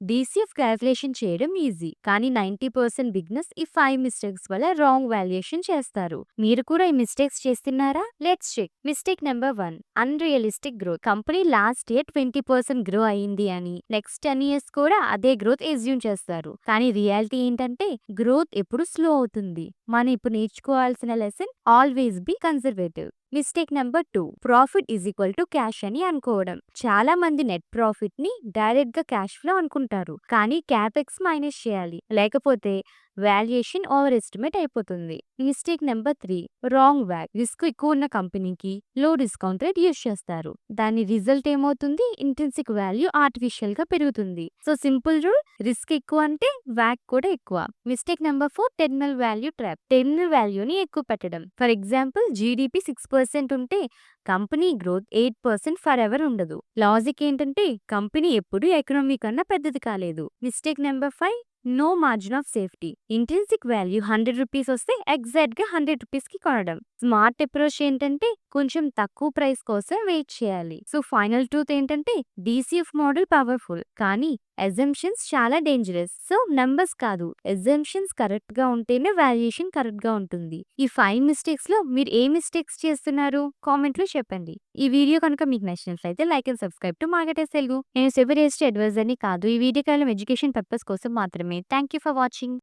DCF calculation చేయడం easy, కానీ 90% beginners ఈ 5 మిస్టేక్స్ వల్ల రాంగ్ వాల్యుయేషన్ చేస్తారు. మీరు కూడా ఈ మిస్టేక్స్ చేస్తున్నారా? Let's check. Mistake number 1, unrealistic growth. Company last year 20% grow అయింది అని నెక్స్ట్ 10 ఇయర్స్ కూడా అదే గ్రోత్ ఎస్యూమ్ చేస్తారు. కానీ రియాలిటీ ఏంటంటే గ్రోత్ ఎప్పుడు స్లో అవుతుంది. మనం ఇప్పుడు నేర్చుకోవాల్సిన lesson, always be conservative. Mistake number 2, profit is equal to cash అని అనుకోవడం. చాలా మంది నెట్ ప్రాఫిట్ ని డైరెక్ట్ గా క్యాష్ ఫ్లో అనుకుంటారు, కానీ క్యాపెక్స్ మైనస్ చేయాలి, లేకపోతే వాల్యుయేషన్ ఓవర్ ఎస్టిమేట్ అయిపోతుంది. Mistake number 3, wrong wag. Risk ఎక్కువ ఉన్న కంపెనీకి లో డిస్కౌంట్ రేట్ యూస్ చేస్తారు. దాని రిజల్ట్ ఏమవుతుంది? ఇంట్రిన్సిక్ వాల్యూ ఆర్టిఫిషియల్ గా పెరుగుతుంది. సో సింపుల్ రూల్, రిస్క్ ఎక్కువ అంటే వ్యాగ్ కూడా ఎక్కువ. Mistake number 4, terminal value trap. Terminal వాల్యూని ఎక్కువ పెట్టడం. ఫర్ ఎగ్జాంపుల్, జీడిపి 6% ఉంటే కంపెనీ గ్రోత్ 8% ఫర్ ఎవర్ ఉండదు. లాజిక్ ఏంటంటే కంపెనీ ఎప్పుడు ఎకనామీ కన్నా పెద్దది కాలేదు. Mistake number 5, no margin of safety. Intrinsic value 100 rupees వస్తే ఎగ్జాక్ట్ గా 100 రూపీస్ కి కొనడం. స్మార్ట్ అప్రోచ్ ఏంటంటే కొంచెం తక్కువ ప్రైస్ కోసం వెయిట్ చేయాలి. సో ఫైనల్ ట్రూత్ ఏంటంటే డీసీఎఫ్ మోడల్ పవర్ఫుల్, కానీ అజంప్షన్స్ చాలా డేంజరస్. సో నంబర్స్ కాదు, అజంప్షన్స్ కరెక్ట్ గా ఉంటేనే వాల్యుయేషన్ కరెక్ట్ గా ఉంటుంది. ఈ 5 మిస్టేక్స్ లో మీరు ఏ మిస్టేక్స్ చేస్తున్నారు? కామెంట్ లో చెప్పండి. ఈ వీడియో కనుక మీకు నచ్చినట్లయితే like and subscribe to marketers Telugu. నేను సెబీ రిజిస్టర్డ్ అడ్వైజర్ ని కాదు. ఈ వీడియో కేవలం ఎడ్యుకేషన్ పర్పస్ కోసం మాత్రమే. Thank you for watching.